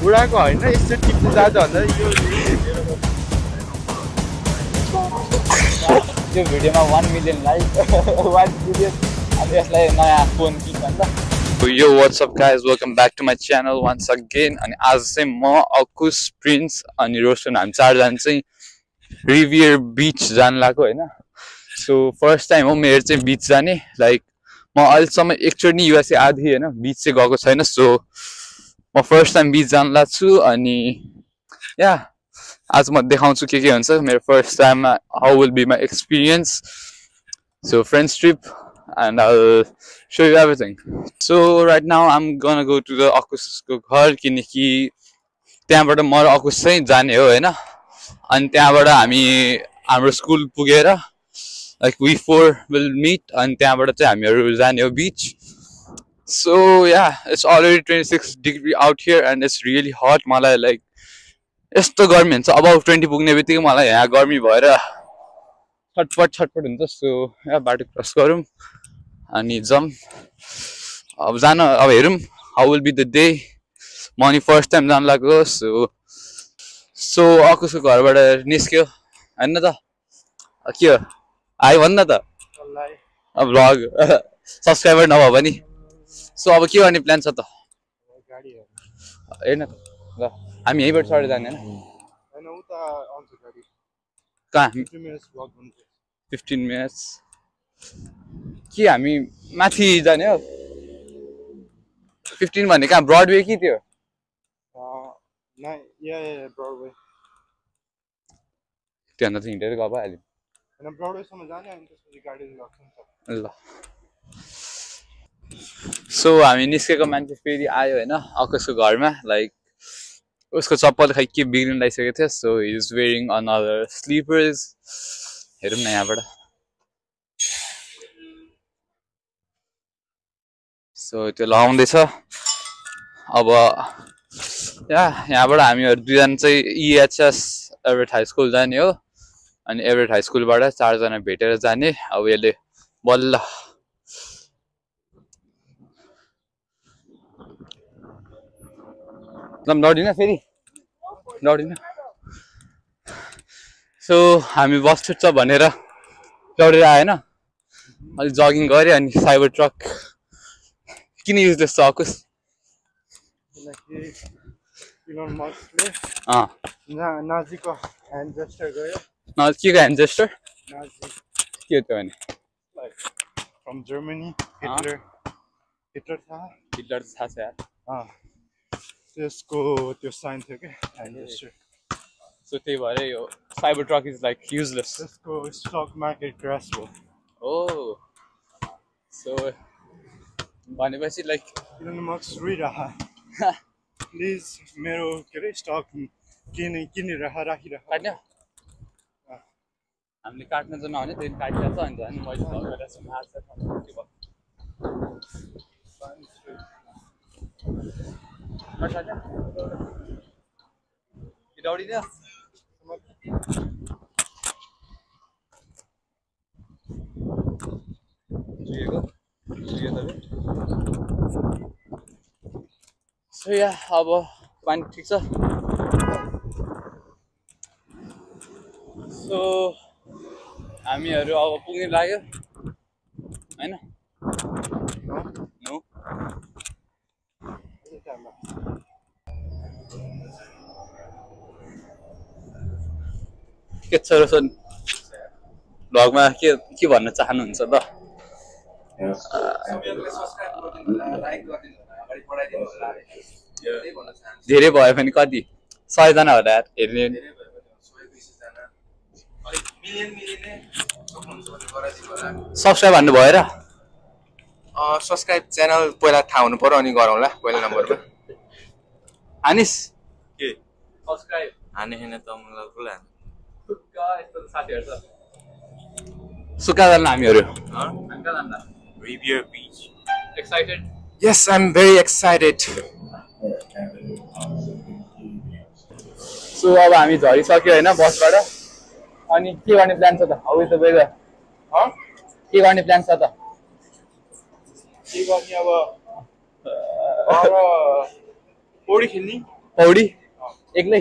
उडाको होइन यसो टिप्नु जान्छ भन्दा यो भिडियोमा 1 मिलियन लाइक 1 मिलियन अब यसलाई नयाँ फोन किन्छ नि त Yo, what's up guys, welcome back to my channel once again. अनि आज चाहिँ म अकुस प्रिन्स अनि रोशन हामी चारजना चाहिँ रिभियर बीच जान लाग्यो हैन सो फर्स्ट टाइम हो मेरो चाहिँ बीच जाने लाइक म अहिलेसम्म एकचोटि युएसए आधी हैन बीच चाहिँ गएको छैन सो म फर्स्ट टाइम बीच जान लाग्छु अनि या आज म देखाउँछु के हुन्छ मेरो first time how will be my experience so friends trip and I'll show you everything. So right now I'm gonna go to the Akus ko ghar kiniki त्यहाँबाट म र अकुस चाहिँ जाने हो हैन अनि त्यहाँबाट हामी हाम्रो स्कुल पुगेर like we four will meet and त्यहाँबाट चाहिँ हामीहरु जाने हो बीच so yeah it's already 26 degree out here and it's really hot मलाई like यस्तो गर्मी हुन्छ above 20 पुग्ने बित्तिकै मलाई यहाँ गर्मी भएर छटपट हुन्छ सो या बाटो क्रस गरौँ अनि जम अब जान अब हेरौँ how will be the day म अनि फर्स्ट टाइम जान लाग्यो सो अकुसको घरबाट निस्क्यो हैन त के हो आयो भन्न त अब भ्लग सब्स्क्राइबर नभए पनि सो अब के गर्ने प्लान छ त हेर्न त ल हामी यहीँबाट चढेर जाने हैन कहाँ 15 minutes के हामी माथि जाने हो 15 भन्ने कहाँ ब्रडवे कि त्यो ब्रडवे त्यहाँ त हिँडेर गयो भइहाल्यो हैन ब्रडवेसम्म जाने अनि त्यसपछि गाडी लग्छ नि ल सो हामी निस्केको मान्छे फेरि आयो हैन अकुसको घरमा लाइक उसको चप्पल खै के बिग्रिन लागिसकेको थियो so he is wearing another slippers हेरौँ न यहाँबाट सो त्यो लगाउँदैछ अब यहाँबाट हामीहरु दुईजना चाहिँ EHS एभरेट हाई स्कुल जाने हो अनि एभरेट हाई स्कुलबाट चारजना भेटेर जाने अब यसले बल्ल दौडिन फेरि दौडिन सो हामी बस छुट्छ भनेर दौडेर आएन अलि जगिङ गरे अनि साइबर ट्रक किन युजलेस छ अकुस इलोन मस्कले नाजीको ह्यान्ड जेस्चर गर्यो के को ह्यान्ड जेस्चर नाजी के त्यो भने लाइक फ्रम जर्मनी हिटलर थाहा छ यार त्यसको त्यो साइन थियो के ह्यान्ड जेस्चर सो त्यही भएर यो cyber truck is like useless त्यसको स्टक मार्केट क्रास भयो ओ सो भनेपछि लाइक इलोन मस्क रोइरहा प्लिज मेरो के अरे स्टक किनेर राखिरह काट्ने हामीले काट्न चाहिँ नहुने त्यही काटिरहेको छ अनि झन् मैले लगेर दौडिदियो सो या अब पानी ठिक छ सो हामीहरु अब पुग्न लाग्यो हैन नो के छ रोशन भ्लगमा के भन्न चाहनुहुन्छ त धेरै भयो भने कति 100 जना होला यार हेर्ने सब्स्क्राइब हान्नु भयो र सब्स्क्राइब च्यानल पहिला थाहा हुनु पर्यो अनि गरौँला पहिला नम्बरमा हानिस के सब्स्क्राइब हाने हैन त मलाई खुला साथीहरु छ सुका जान्न हामीहरु रिभियर बीच excited Yes, I'm very excited. So अब हामी झरिसक्यो हैन बसबाट अनि के गर्ने प्लान छ त हाउ इज द वेदर के गर्ने प्लान छ त के गर्ने अब पौडी खेल्ने पौडी एक्लै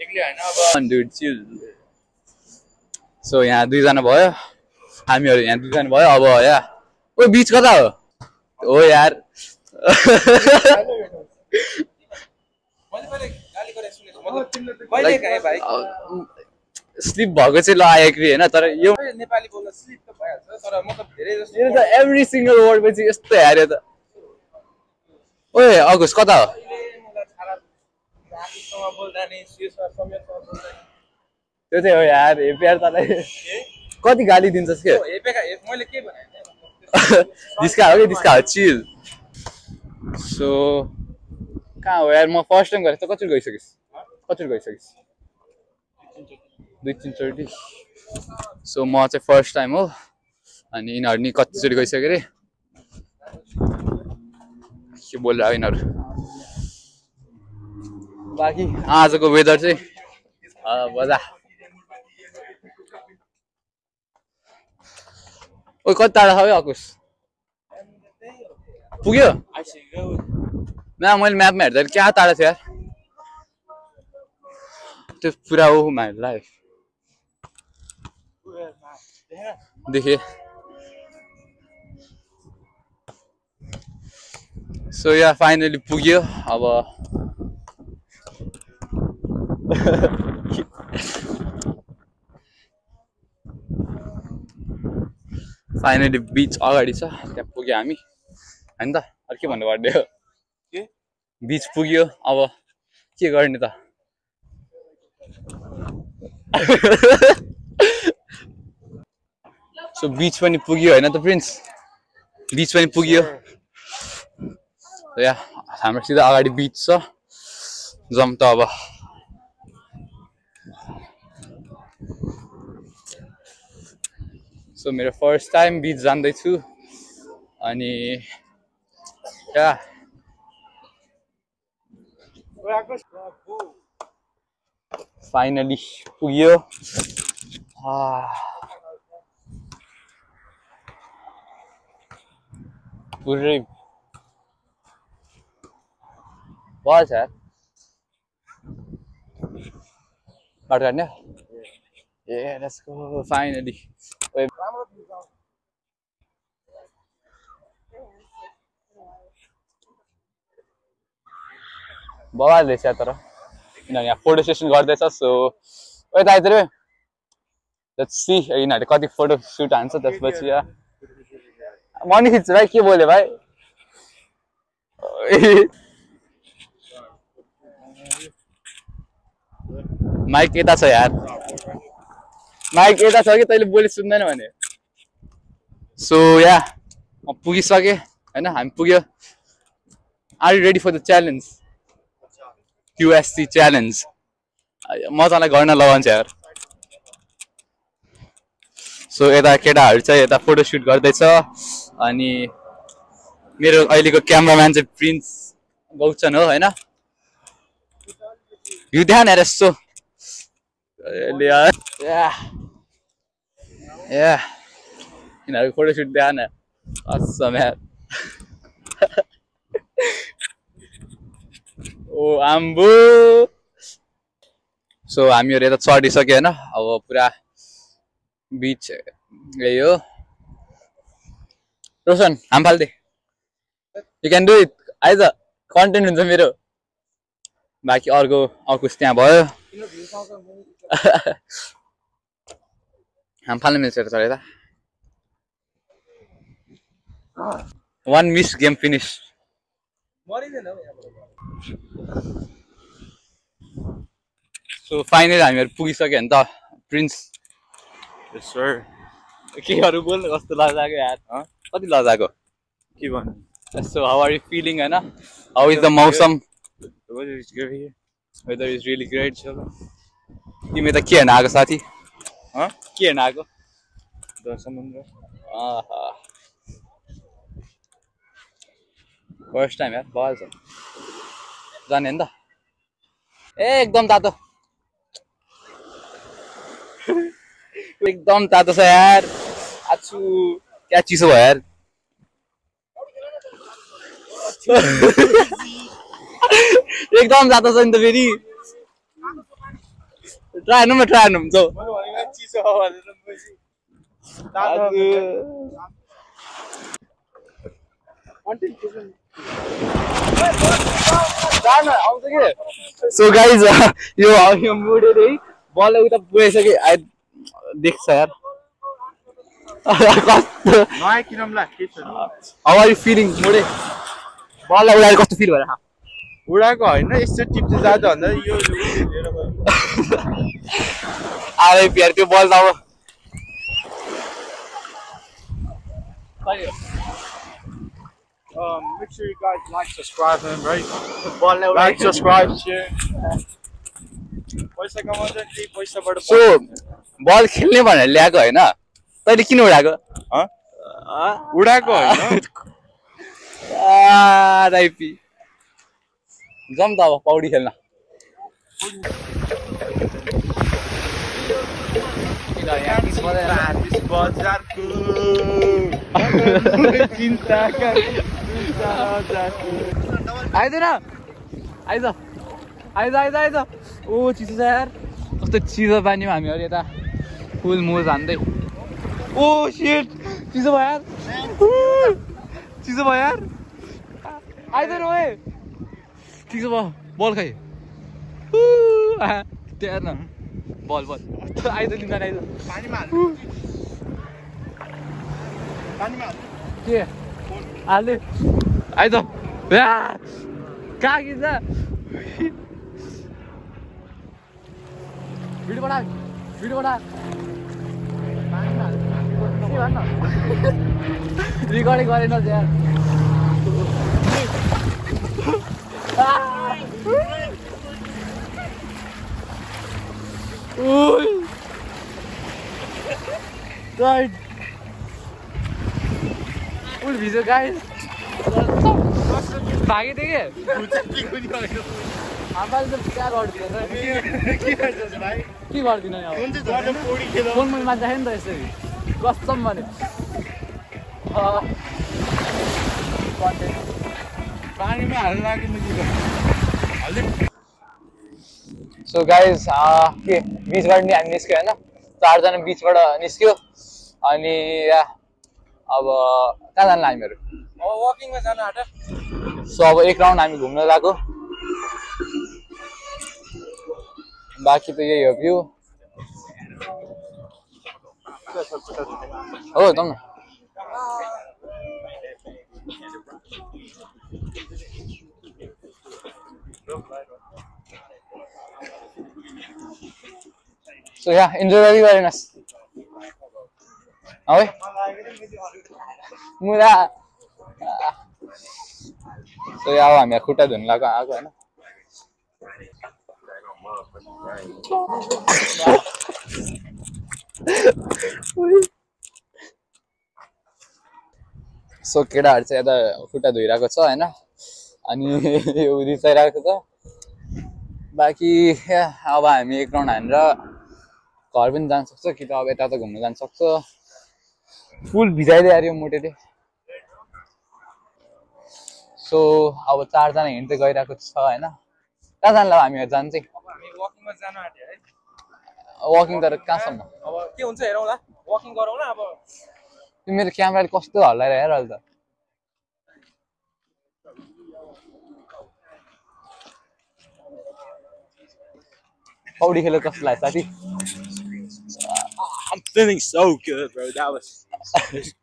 एक्लै हैन अब dude chill सो यहाँ दुईजना भयो हामीहरू यहाँ दुईजना भयो अब यहाँ ओ बीच कता हो ओ यार स्लिप भएको चाहिँ ल आएग्री होइन तर यो नेपाली बोल्न स्लिप त भइहाल्छ तर म त धेरै जस्तो मेरो त एभ्री सिङ्गल वर्ड पछि यस्तो हेऱ्यो त ओए अगुस कता हो बोल्दा नि समेतसँग बोल्दा त्यो चाहिँ हो यार हेपियार तँलाई कति गाली दिन्छस् के मैले के भने डिस्का हो कि डिस्का हो चिल सो कहाँ हो यार म फर्स्ट टाइम गरेँ त कचोटि गइसकिस् दुई तिनचोटि सो म चाहिँ फर्स्ट टाइम हो अनि यिनीहरू नि कतिचोटि गइसक्यो अरे के बोलिरहेको यिनीहरू बाँकी आजको वेदर चाहिँ बजा ओ कति टाढा छ है अकुस पुग्यो न मैले म्यापमा हेर्दा क्या टाढा थियो यार त्यो पुरा हो माइ लाइफ देखेँ सो या फाइनली पुग्यो अब फाइनली बीच अगाडि छ त्यहाँ पुग्यो हामी होइन त अरू के भन्नु पर्ने हो बीच पुग्यो अब के गर्ने त सो बीच पनि पुग्यो होइन त प्रिन्स बीच पनि पुग्यो या हाम्रो सिधा अगाडि बीच छ जाउँ त अब सो मेरो फर्स्ट टाइम बीच जाँदैछु अनि या फाइनली पुग्यो पुरै बस यार बाटो काट्ने ए लेट्स गो फाइनली बबाले छ तर किनभने यहाँ फोटो सेसन गर्दैछ सो यता आइतिर लेट्स सी यिनीहरूले कति फोटो सुट हान्छ त्यसपछि म नि खिच्छु भाइ के बोल्यो भाइ माइक यता छ यार माइक यता छ कि तैँले बोली सुन्दैन भने सो या म पुगिसकेँ होइन हामी पुग्यो are you ready for the challenge QSC challenge म तँलाई गर्न लगाउँछ यार सो यता केटाहरू चाहिँ यता फोटोसुट गर्दैछ अनि मेरो अहिलेको क्यामराम्यान चाहिँ प्रिन्स गौचन हो होइन यो ध्यान हेर यस्तो यिनीहरूको फोटोसुट ध्यान असम यार ओ आम्बो सो हामीहरू यता चढिसक्यो होइन अब पुरा बीच यही हो रोशन हाम फाल्दे यु क्यान डु इट आइज कन्टेन्ट हुन्छ मेरो बाँकी अर्को अकुस त्यहाँ भयो हाम फाल्न मिल्छ तर यता 1 miss game finish so finally हामीहरू पुगिसक्यो नि त प्रिन्स केहरू बोल्नु कस्तो लजाको यार कति लजाको के भन्नु so how are you feeling होइन हाउ इज द मौसम वेदर इज रियली ग्रेट तिमी त के हेर्न आएको साथी के हेर्न आएको समुद्र फर्स्ट टाइम यार बल छ जाने नि त ए एकदम तातो एकदम तातो छ यार आछु क्या चिसो भयो यार एकदम जाँदा छ नि त फेरि ट्राई हेर्नु जाऊ चिसो हो भनेर सो गाइज यो मुडेर है बल उता पुगिसक्यो देख्छ यार कस्तो नयाँ किनौँला के छ हाउ आर यु फिलिङ मुडे बललाई उडाएर कस्तो फिल भएर उडाको होइन यस्तो टिप्छ जाँदा भन्दा यो आरे प्यार त्यो बल त अब make sure you guys like, subscribe, and right? बललाई Like, subscribe, share. पैसा कमाउँछ त्यही पैसाबाट सो बल खेल्ने भनेर ल्याएको होइन तैँले किन उडाएको उडाको होइन राइपी जाउँ त अब पौडी खेल्न बजारको आइदैन आइज आइज आइज आइज ओ चिसो छ यार कस्तो चिसो पानीमा हामीहरू यता फुल मोज हान्दै ओ सिट चिसो भयो यार चिसो भयो यार आइदैन ओए चिसो भयो बल खै त्यहाँ न बल बल आइज लिँदा आइज के हाल्दै आइज कहाँ खिच्छ भिडियो बना रिकर्डिङ गरेन यार फुल भिज्यो गाइस भागे थिएँ आमाले त क्या गरिदिनु के गरिदिनु नि अब फोन मैले मान्छे नि त यसरी कसम भने पानीमा हाल्नु लाग्यो सो गाइज के बिचबाट नि हामी निस्क्यो होइन 4 जना बिचबाट निस्क्यो अनि अब कहाँ जानु हामीहरू अब वकिङमा जानु आँट सो अब एक राउन्ड हामी घुम्न गएको बाँकी त यही हो भ्यू हो त न सो इन्जोय गरिरहेनस् है मुरा सो अब हामी खुट्टा धुन आएको होइन सो केटाहरू चाहिँ यता खुट्टा धोइरहेको छ होइन अनि यो रिसाइरहेको छ बाँकी अब हामी एक राउन्ड हानेर घर पनि जान सक्छ कि त अब यता घुम्न जान सक्छ फुल भिजाइदियो यार यो मोटेले सो अब 4 जना हिँड्दै गइरहेको छ होइन कहाँ जानु हामीहरू जानु चाहिँ हामी वकिङमा जानु आँट्यो है वकिङ तर कहाँसम्म अब के हुन्छ हेरौँला वकिङ गरौँला अब त्यो मेरो क्यामेराले कस्तो हल्लाएर हेर अहिले त पौडी खेल्नु कस्तो लाग्यो साथी I'm feeling so good, bro. That was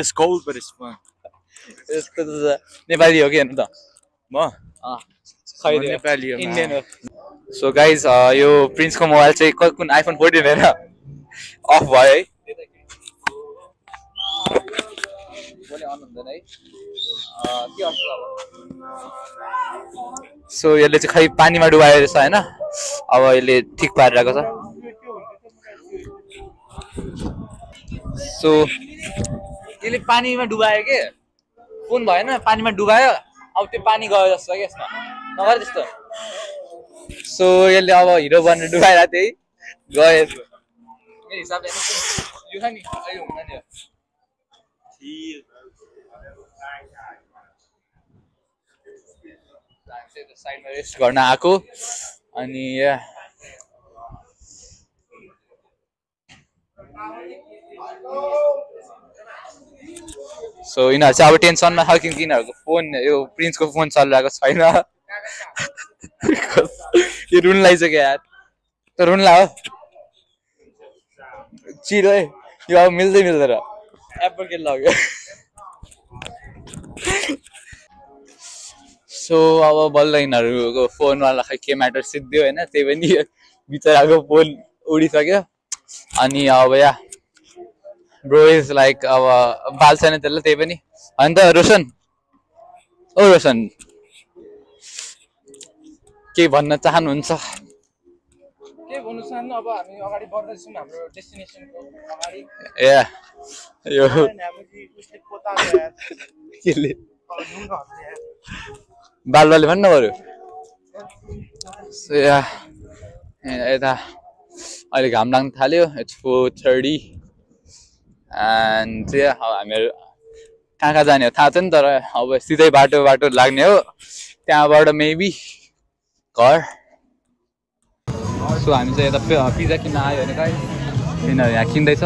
it's cold, but it's fun. यस्तो त नेपाली हो कि हेर्नु त म नेपाली हो इन्डियन हो सो गाइज यो प्रिन्सको मोबाइल चाहिँ कुन आइफोन 14 होइन अफ भयो है सो यसले चाहिँ खै पानीमा डुबाएर रहेछ होइन अब यसले ठिक पारिरहेको छ सो यसले पानीमा डुबायो के फोन भएन पानीमा डुबायो अब त्यो पानी गयो जस्तो कि यसमा नगर त्यस्तो सो यसले अब हिरो बनेर डुबाइरहेको थियो है गयो मेरो हिसाबले यो नि अहिले हुँदैन नि साइडमा रेस्ट गर्न आएको अनि सो यिनीहरू चाहिँ अब टेन्सनमा छ किनकि यिनीहरूको फोन यो प्रिन्सको फोन चलिरहेको छैन यो रुन लागिसक्यो यार त रुन ला हो चिरो है यो अब मिल्दैन एप्पल के लग्यो सो अब बल्ल यिनीहरूको फोनवाला खै के म्याटर सिद्धियो होइन त्यही पनि बिचराको फोन उडिसक्यो अनि अब ब्रो इज लाइक अब बाल छैन त्यसलाई त्यही पनि होइन त रोशन ओ रोशन के भन्न चाहनुहुन्छ के भन्नु चाहनु अब हामी अगाडि बढ्दैछौँ हाम्रो डेस्टिनेसनको अगाडि यो उसले पोताले यार केले नुन हाल्छ यार बालबाले भन्नु पर्यो यता अहिले घाम लाग्न थाल्यो इट्स 4:30 एन्ड अब हामीहरू कहाँ जाने हो थाहा छैन तर अब सिधै बाटो लाग्ने हो त्यहाँबाट मेबी घर सो हामी चाहिँ यता पिज्जा किन्न आयो भने कहीँ यिनीहरू यहाँ किन्दैछ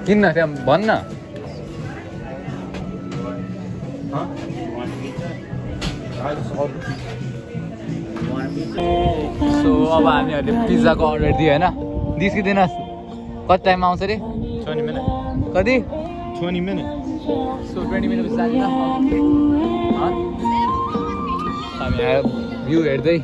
किन्न त्यहाँ भन्न सो अब हामीहरूले पिज्जाको अर्डर दियो होइन दिस कि दिनुहोस् कति टाइममा आउँछ अरे 20 minutes कति 20 minutes सो 20 मिनट जान्छ हामी आयो भ्यू हेर्दै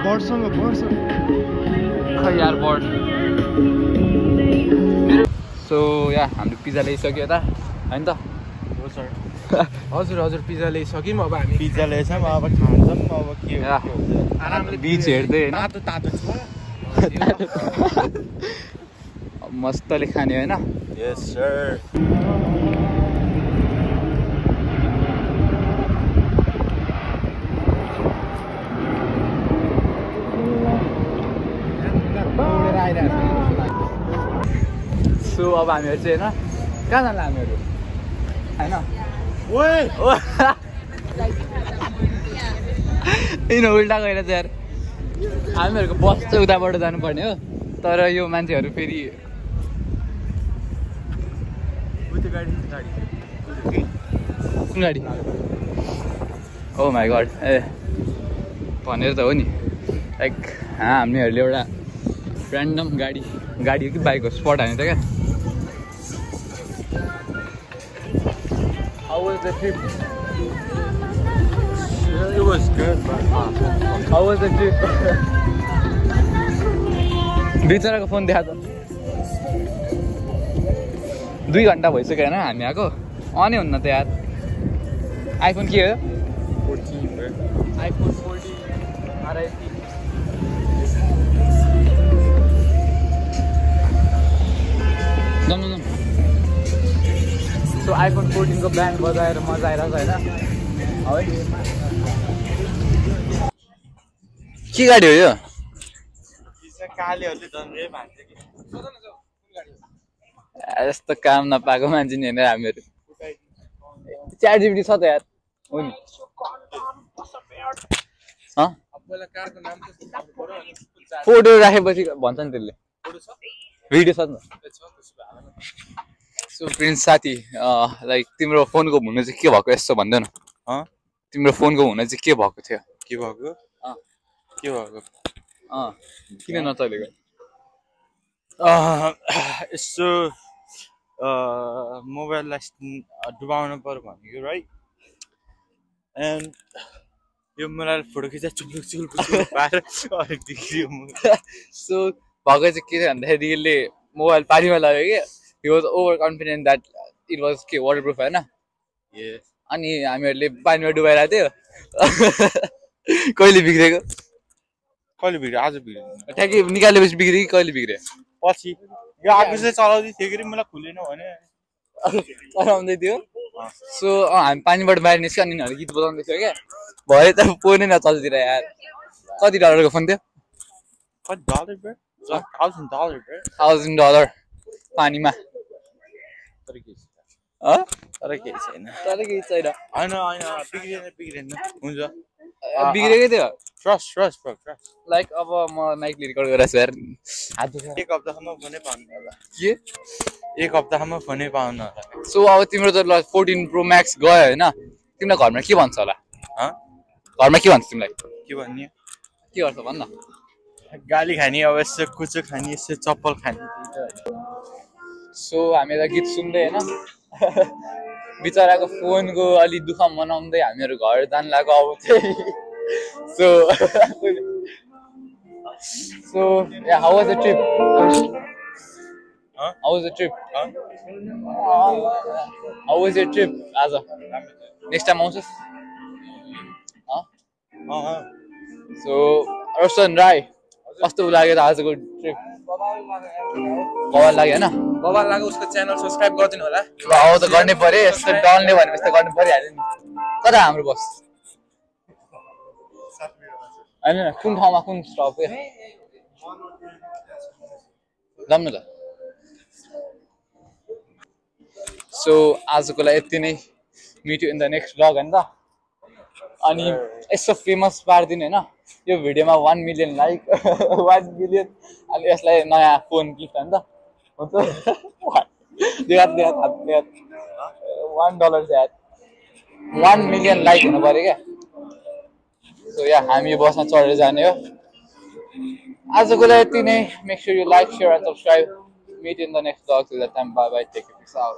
बर्डसँग खै यार बर्ड सो हामीले पिज्जा ल्याइसक्यो यता होइन त हजुर पिज्जा ल्याइसक्यौँ अब हामी पिज्जा ल्याएछौँ अब खान्छौँ अब के हो आरामले बिच हेर्दै होइन तातो छ मस्तले खाने होइन यस सर सो अब हामीहरू चाहिँ होइन कहाँ जान्ला हामीहरू होइन किन उल्टा गएर चाहिँ यार हामीहरूको बस चाहिँ उताबाट जानुपर्ने हो तर यो मान्छेहरू फेरि कुन गाडी ओ माई गड ए भनेर त हो नि लाइक हामीहरूले एउटा ऱ्यान्डम गाडी हो कि बाइक हो स्पट हाने थियो क्या How was the trip? It was good, man. How was the trip? बिचराको फोन देखा त 2 घन्टा भइसक्यो होइन हामी आएको अनै हुन्न त यार आइफोन के हो 14 bro. IPhone 14 RIP so iPhone 14 को ब्यान्ड बजाएर मजा आइरहेको होइन के गाडी हो यो यस्तो काम नपाएको मान्छे नि होइन हामीहरू च्याट जिपिटी छ त यार हो नि फोटो राखेपछि भन्छ नि त्यसले भिडियो छ नि सो प्रिन्स साथी लाइक तिम्रो फोनको हुनु चाहिँ के भएको यस्तो भन्दैन तिम्रो फोनको हुन चाहिँ के भएको थियो किन नचलेको यसो मोबाइललाई डुबाउनु पर्यो भनेको राइट एन्ड यो मलाई फोटो खिच्दा चुप्लुक पाएर सो भएको चाहिँ के थियो भन्दाखेरि यसले मोबाइल पानीमा लाग्यो कि he was overconfident that it was waterproof होइन अनि हामीहरूले पानीमा डुबाइरहेको थियो कहिले बिग्रेको आज बिग्रियो ठ्याक्कै निकालेपछि बिग्रियो कि कहिले बिग्रियो पछि यो आगो चाहिँ चलाउँदै थियो कि मलाई खुलेन भने चलाउँदै थियो सो हामी पानीबाट बाहिर निस्क्यो अनि यिनीहरू गीत बजाउँदै थियो क्या भरे त फोनै नचल्दिएर यार कति डलरको फोन थियो What dollar, bro? It's like $1,000, bro. $1,000 पानीमा तर केही छैन। अँ? तर केही छैन। तर केही छैन होइन बिग्रिएन हुन्छ बिग्रेकै थियो ट्रस्ट ब्रो ट्रस्ट लाइक अब म माइकले रेकर्ड गरेर छु यार हात दुख्छ एक हप्तासम्म फोनै पाउनु होला के एक हप्तासम्म फोनै पाउनु होला सो अब तिम्रो त 14 प्रो म्याक्स गयो होइन तिमीलाई घरमा के भन्छ होला घरमा के भन्छ तिमीलाई के भन्ने के गर्छ भन्न गाली खाने अब यसो कुचो खाने यसो चप्पल खाने सो हामी त गीत सुन्दै होइन बिचराको फोनको अलि दुःख मनाउँदै हामीहरू घर जान लागेको अब चाहिँ so yeah, how was the trip? How was the trip? How was your trip आज next time आउँछस् सो रोशन राई कस्तो लाग्यो त आजको ट्रिप बवाल लाग्यो होइन बबाल लाग्यो उसको च्यानल सब्स्क्राइब गरिदिनु होला ल अब त गर्नै पर्यो यस्तो डल्ने भनेपछि त गर्नु परिहाल्यो नि कता हाम्रो बस होइन कुन ठाउँमा कुन स्टप हो जाऊँ न त सो आजको लागि यति नै meet you in the next blog होइन त अनि यसो फेमस पारिदिनु होइन यो भिडियोमा 1 मिलियन लाइक 1 मिलियन अनि यसलाई नयाँ फोन गिफ्ट होइन त हुन्छ $1 चाहिँ 1 मिलियन लाइक हुनु पर्यो क्या सो या हामी यो बसमा चढेर जाने हो आजको लागि यति नै make sure you like share and subscribe meet in the next blog till that time bye bye take care peace out